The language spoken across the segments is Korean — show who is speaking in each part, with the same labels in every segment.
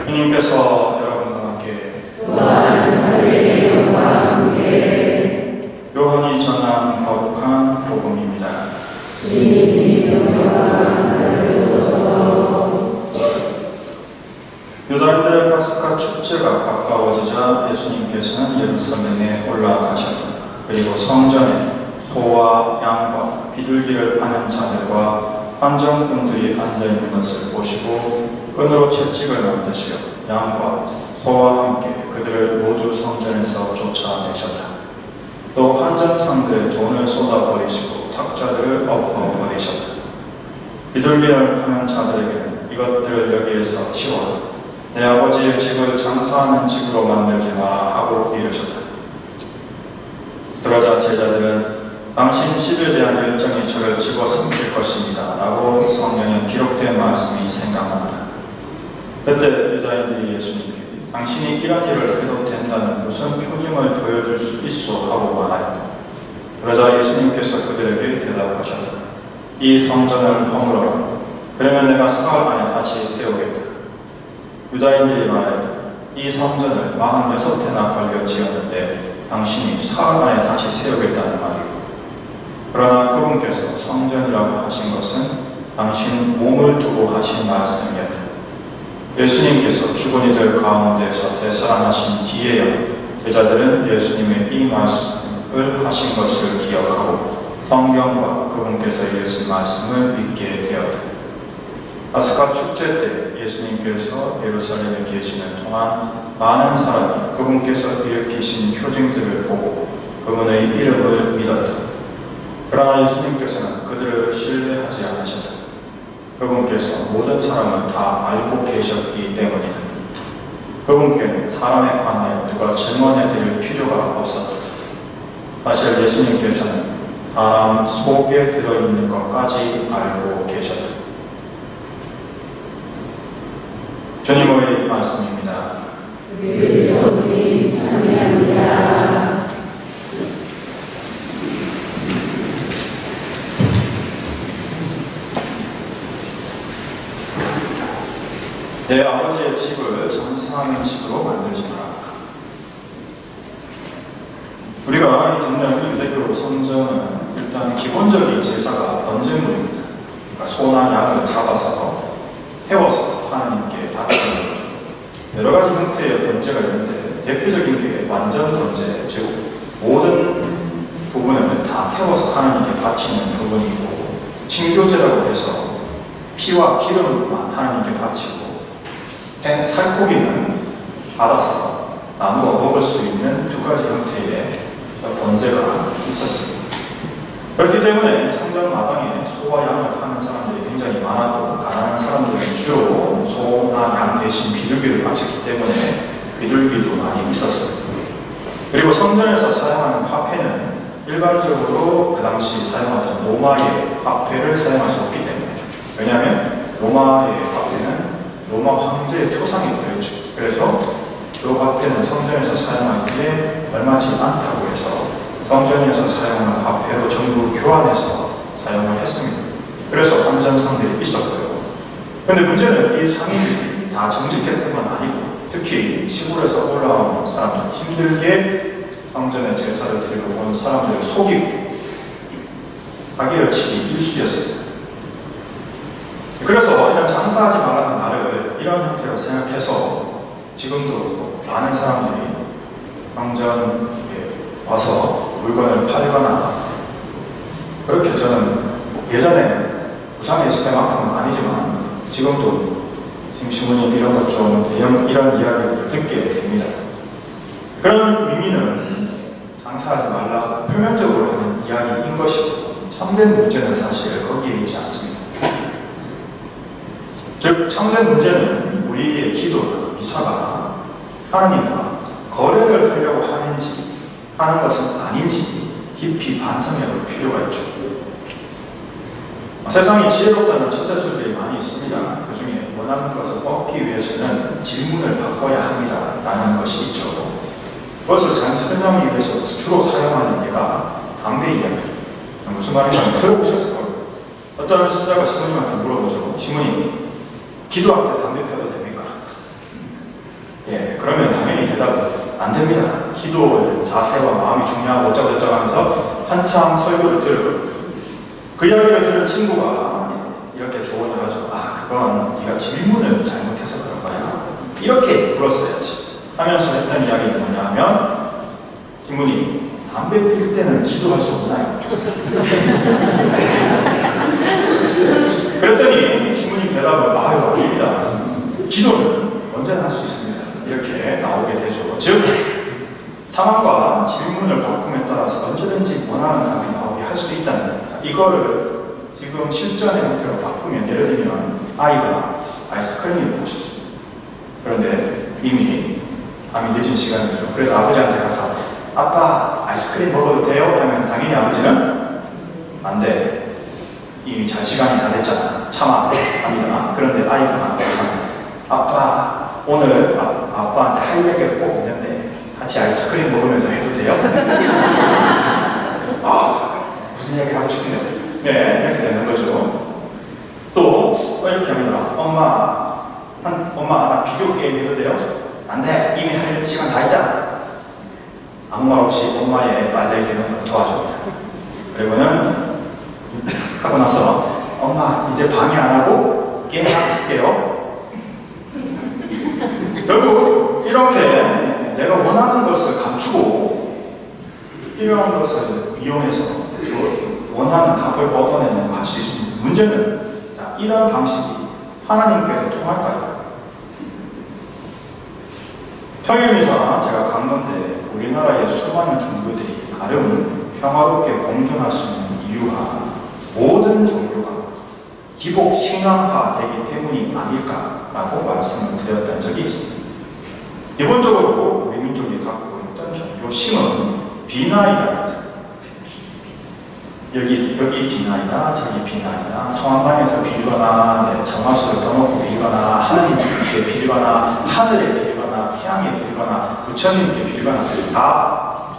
Speaker 1: 주님께서 여러분과 함께
Speaker 2: 또한 사제의 영과 함께
Speaker 1: 요한이 전한 거룩한 복음입니다.
Speaker 2: 주님이 영광 받으소서.
Speaker 1: 유다인들의 파스카 축제가 가까워지자 예수님께서는 예루살렘에 올라가셨다. 그리고 성전에 소와 양과 비둘기를 파는 자들과 환정꾼들이 앉아있는 것을 보시고 끈으로 채찍을 만드시어 양과 소와 함께 그들을 모두 성전에서 쫓아내셨다. 또 환전상들의 돈을 쏟아버리시고 탁자들을 엎어버리셨다. 비둘기를 파는 자들에게는 이것들을 여기에서 치워라. 내 아버지의 집을 장사하는 집으로 만들지 마라 하고 이르셨다. 그러자 제자들은 당신 집에 대한 열정이 저를 집어삼킬 것입니다 라고 성경에 기록된 말씀이 생각난다. 그때 유다인들이 예수님께 당신이 이런 일을 해도 된다는 무슨 표징을 보여줄 수 있어 하고 말하였다. 그러자 예수님께서 그들에게 대답하셨다. 이 성전을 허물어라. 그러면 내가 사흘 안에 다시 세우겠다. 유다인들이 말하였다. 이 성전을 46해나 걸려 지었는데 당신이 사흘 안에 다시 세우겠다는 말이오. 그러나 그분께서 성전이라고 하신 것은 당신 몸을 두고 하신 말씀이었다. 예수님께서 죽은 이들 가운데서 되살아나신 뒤에야 제자들은 예수님의 이 말씀을 하신 것을 기억하고 성경과 그분께서 이르신 말씀을 믿게 되었다. 파스카 축제 때 예수님께서 예루살렘에 계시는 동안 많은 사람이 그분께서 일으키신 표징들을 보고 그분의 이름을 믿었다. 그러나 예수님께서는 그들을 신뢰하지 않으셨다. 그분께서 모든 사람을 다 알고 계셨기 때문이다. 그분께는 사람에 관하여 누가 증언해 드릴 필요가 없었다. 사실 예수님께서는 사람 속에 들어있는 것까지 알고 계셨다. 주님의 말씀입니다.
Speaker 2: 그리스도님 찬양합니다.
Speaker 1: 내 아버지의 집을 장사하는 집으로 만들지 마라. 우리가 이 듣는 유대교 성전은 일단 기본적인 제사가 번제물입니다. 그러니까 소나 양을 잡아서 태워서 하나님께 바치는 거죠. 여러 가지 형태의 번제가 있는데 대표적인 게 완전 번제, 즉 모든 부분을 다 태워서 하나님께 바치는 부분이고, 친교제라고 해서 피와 기름만 하나님께 바치고 살코기는 받아서 나누어 먹을 수 있는 두 가지 형태의 번제가 있었습니다. 그렇기 때문에 성전 마당에 소와 양을 파는 사람들이 굉장히 많았고, 가난한 사람들은 주로 소나 양 대신 비둘기를 바쳤기 때문에 비둘기도 많이 있었어요. 그리고 성전에서 사용하는 화폐는 일반적으로 그 당시 사용하던 로마의 화폐를 사용할 수 없기 때문에, 왜냐하면 로마의 화폐는 로마 황제의 초상이 되었죠. 그래서 그 화폐는 성전에서 사용하기에 얼마치 않다고 해서 성전에서 사용하는 화폐로 전부 교환해서 사용을 했습니다. 그래서 환전상들이 있었고요. 그런데 문제는 이 상인들이 다 정직했던 건 아니고, 특히 시골에서 올라온 사람들, 힘들게 성전에 제사를 드리러 온 사람들을 속이고 자기를 치기 일쑤였습니다. 그래서 이런 장사하지 말라는 말을 이런 형태로 생각해서 지금도 많은 사람들이 성전에 와서 물건을 팔거나, 그렇게 저는 예전에 부산에 있을 때만큼은 아니지만 지금도 지금 신부님 이런 것 좀 이런 이야기를 듣게 됩니다. 그런 의미는 장사하지 말라고 표면적으로 하는 이야기인 것이고, 참된 문제는 사실 거기에 있지 않습니다. 즉 참된 문제는 우리의 기도나 미사가 하나님과 거래를 하려고 하는 것은 아닌지 깊이 반성해 볼 필요가 있죠. 세상이 지혜롭다는 처세술들이 많이 있습니다. 그 중에 원하는 것을 얻기 위해서는 질문을 바꿔야 합니다 라는 것이 있죠. 그것을 잘 설명하기 위해서 주로 사용하는 예가 담배 이야기. 무슨 말인지 들어보셨을 겁니다. 어떤 신자가 신부님한테 물어보죠. 신부님, 기도할 때 담배 펴도 됩니까? 됩니다. 기도의 자세와 마음이 중요하고 어쩌고저쩌고 하면서 한참 설교를 들어요. 그 이야기를 들은 친구가 이렇게 조언을 하죠. 아, 그건 네가 질문을 잘못해서 그런 거야. 이렇게 물었어야지 하면서 했던 이야기는 뭐냐면, 신부님, 담배 필 때는 기도할 수 없나요? 그랬더니 신부님 대답을, 아유, 아닙니다. 기도는 언제나 할 수 있습니다. 이렇게 나오게 되죠. 즉, 상황과 질문을 바꿈에 따라서 언제든지 원하는 답이 나오게 할 수 있다는 겁니다. 이거를 지금 실전의 형태로 바꾸면, 예를 들면 아이가 아이스크림을 먹고 싶습니다. 그런데 이미 밤이 늦은 시간이죠. 그래서 아버지한테 가서 아빠 아이스크림 먹어도 돼요? 하면 당연히 아버지는 안 돼. 이미 잘 시간이 다 됐잖아. 참아. 합니다. 그런데 아이가 아빠 오늘 아빠한테 할 얘기가 꼭 있는데 같이 아이스크림 먹으면서 해도 돼요? 아, 무슨 얘기 하고 싶은데. 네, 이렇게 되는 거죠. 또 이렇게 합니다. 엄마 나 비디오 게임 해도 돼요? 안 돼. 이미 할 시간 다 했잖아. 아무 말 없이 엄마의 빨래 개는 걸 도와줍니다. 그리고는 하고 나서 엄마 이제 방해 안 하고 게임하고 있을게요. 결국 이렇게 내가 원하는 것을 감추고 필요한 것을 이용해서 원하는 답을 얻어내는 거 할 수 있습니다. 문제는 이런 방식이 하나님께도 통할까요? 평일미사 제가 간 건데 우리나라의 수많은 종교들이 나름 평화롭게 공존할 수 있는 이유가 모든 종교가 기복 신앙화되기 때문이 아닐까라고 말씀을 드렸던 적이 있습니다. 기본적으로 우리 민족이 갖고 있던 종교심은 비나이다. 여기 비나이다, 저기 비나이다, 성황관에서 빌거나, 정화수를 떠놓고 빌거나, 하느님께 빌거나, 하늘에 빌거나, 태양에 빌거나, 부처님께 빌거나, 다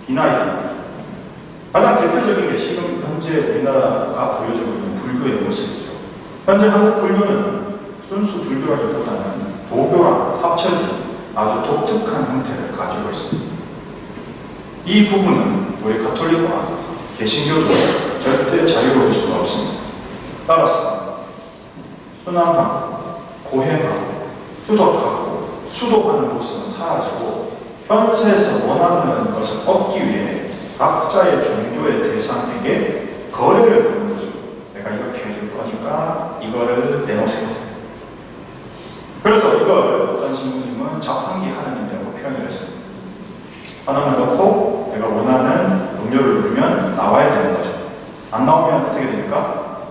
Speaker 1: 비나이다. 가장 대표적인 게 지금 현재 우리나라가 보여주고 있는 불교의 모습이죠. 현재 한국 불교는 순수 불교라기보다는 도교랑 합쳐진 아주 독특한 형태를 가지고 있습니다. 이 부분은 우리 가톨릭과 개신교도 절대 자유로울 수가 없습니다. 따라서 순환하고 고행하고 수덕하고 수도하는 모습은 사라지고 현세에서 원하는 것을 얻기 위해 각자의 종교의 대상에게 거래를 거는 거죠. 내가 이렇게 해줄 거니까 이거를 내놓으세요. 그래서 이걸 어떤 신부님은 자판기 하나님이라고 표현을 했습니다. 하나님을 넣고 내가 원하는 음료를 넣으면 나와야 되는 거죠. 안 나오면 어떻게 됩니까?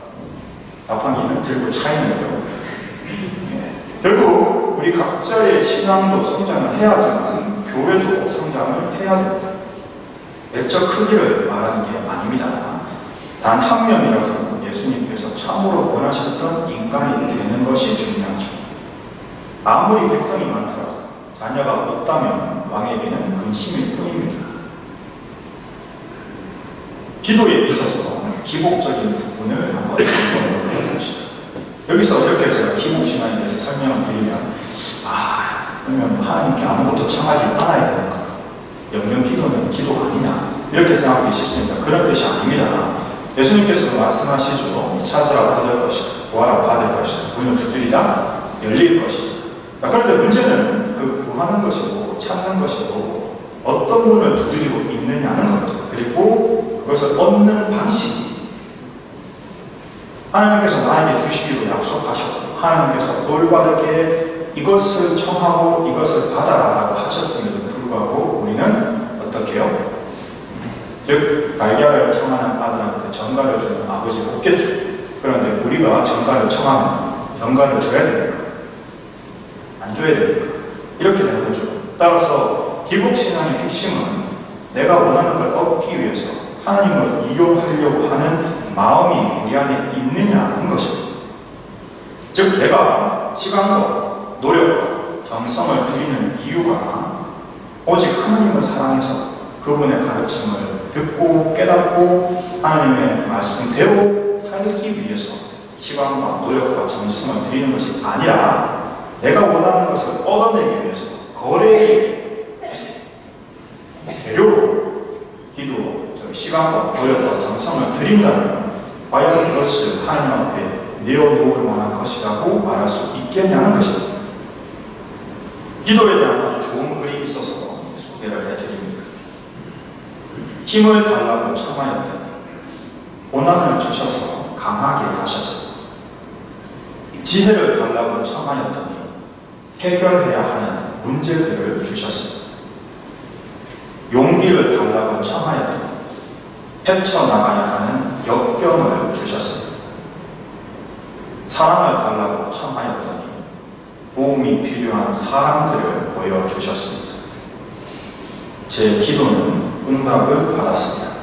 Speaker 1: 자판기는 들고 차이는 거죠. 결국 우리 각자의 신앙도 성장을 해야지만 교회도 성장을 해야 됩니다. 내적 크기를 말하는 게 아닙니다. 단 한 명이라도 예수님께서 참으로 원하셨던 인간이 되는 것이 중요하죠. 아무리 백성이 많더라도 자녀가 없다면 왕에게는 근심일 뿐입니다. 기도에 있어서 기복적인 부분을 한번 해봅시다. 여기서 이렇게 제가 기복신앙에 대해서 설명을 드리면, 그러면 하나님께 아무것도 청하지 않아야 되는 거야. 영영기도는 기도가 아니냐, 이렇게 생각하기 쉽습니다. 그런 뜻이 아닙니다. 예수님께서도 말씀하시죠. 찾으라 받을 것이다, 구하라 받을 것이다, 문을 두드리다 열릴 것이다. 그런데 문제는 그 구하는 것이고 찾는 것이고 어떤 문을 두드리고 있느냐는 것, 그리고 그것을 얻는 방식이, 하나님께서 나에게 주시기로 약속하셨고 하나님께서 올바르게 이것을 청하고 이것을 받아라라고 하셨음에도 불구하고 우리는 어떻게 해요? 즉 달걀을 청하는 아들한테 전갈을 주는 아버지 없겠죠. 그런데 우리가 전갈을 청하면 전갈을 줘야 됩니까? 안 줘야 됩니까? 이렇게 되는 거죠. 따라서 기복신앙의 핵심은 내가 원하는 걸 얻기 위해서 하나님을 이용하려고 하는 마음이 우리 안에 있느냐 하는 것입니다. 즉 내가 시간과 노력과 정성을 들이는 이유가 오직 하나님을 사랑해서 그분의 가르침을 듣고 깨닫고 하나님의 말씀대로 살기 위해서 시간과 노력과 정성을 들이는 것이 아니라 내가 원하는 것을 얻어내기 위해서 거래에 재료로 기도, 시간과 노력과 정성을 드린다면 과연 그것을 하나님 앞에 내어놓을 만한 것이라고 말할 수 있겠냐는 것입니다. 기도에 대한 아주 좋은 글이 있어서 소개를 해드립니다. 힘을 달라고 청하였더니 고난을 주셔서 강하게 하셨습니다. 지혜를 달라고 청하였더니 해결해야 하는 문제들을 주셨습니다. 용기를 달라고 청하였더니 헤쳐나가야 하는 역경을 주셨습니다. 사랑을 달라고 청하였더니 도움이 필요한 사람들을 보여주셨습니다. 제 기도는 응답을 받았습니다.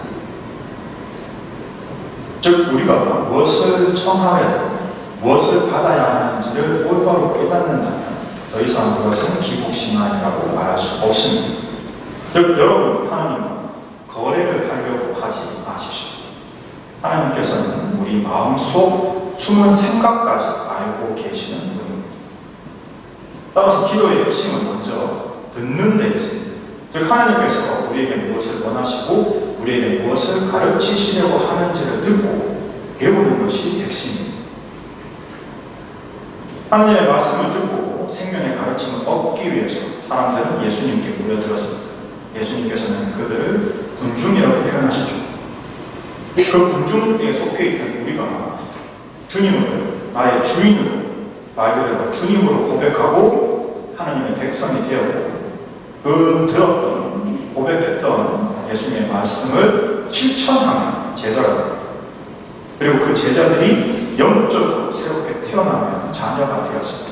Speaker 1: 즉 우리가 무엇을 청하야 되고 무엇을 받아야 하는지를 올바로 깨닫는다면 더 이상 그것은 기복신앙이라고 말할 수 없습니다. 즉 여러분 하나님과 거래를 하려고 하지 마십시오. 하나님께서는 우리 마음속 숨은 생각까지 알고 계시는 분입니다. 따라서 기도의 핵심은 먼저 듣는 데 있습니다. 즉 하나님께서 우리에게 무엇을 원하시고 우리에게 무엇을 가르치시려고 하는지를 듣고 배우는 것이 핵심입니다. 하나님의 말씀을 듣고 생명의 가르침을 얻기 위해서 사람들은 예수님께 모여들었습니다. 예수님께서는 그들을 군중이라고 표현하시죠. 그 군중에 속해 있던 우리가 주님을 나의 주인으로 말 그대로 주님으로 고백하고 하나님의 백성이 되었고 그 들었던 고백했던 예수님의 말씀을 실천하는 제자가 됩니다. 그리고 그 제자들이 영적으로 새롭게 태어나면 자녀가 되었습니다.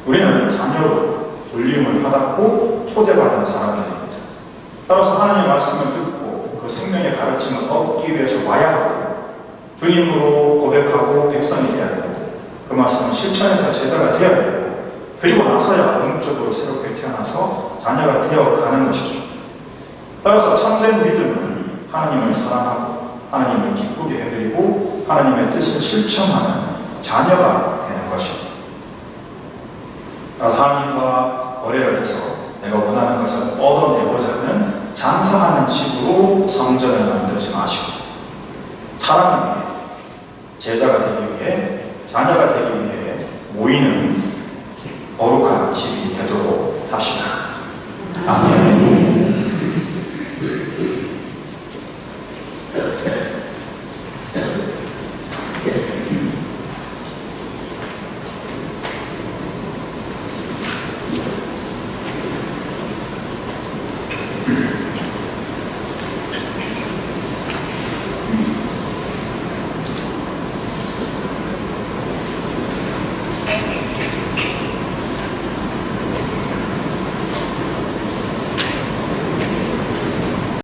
Speaker 1: 우리는 자녀로 불림을 받았고 초대받은 사람들입니다. 따라서 하나님의 말씀을 듣고 그 생명의 가르침을 얻기 위해서 와야 하고 주님으로 고백하고 백성이 되어야 되고 그 말씀을 실천해서 제자가 되어야 되고 그리고 나서야 영적으로 새롭게 태어나서 자녀가 되어가는 것이죠. 따라서 참된 믿음은 하나님을 사랑하고 하나님을 기쁘게 해드리고 하나님의 뜻을 실천하는 자녀가 되는 것입니다. 따라서 하나님과 거래를 해서 내가 원하는 것을 얻어내고자 하는 장사하는 식으로 성전을 만들지 마시고 사랑을 위해 제자가 되기 위해 자녀가 되기 위해 모이는 거룩한 집이 되도록 합시다. 아멘.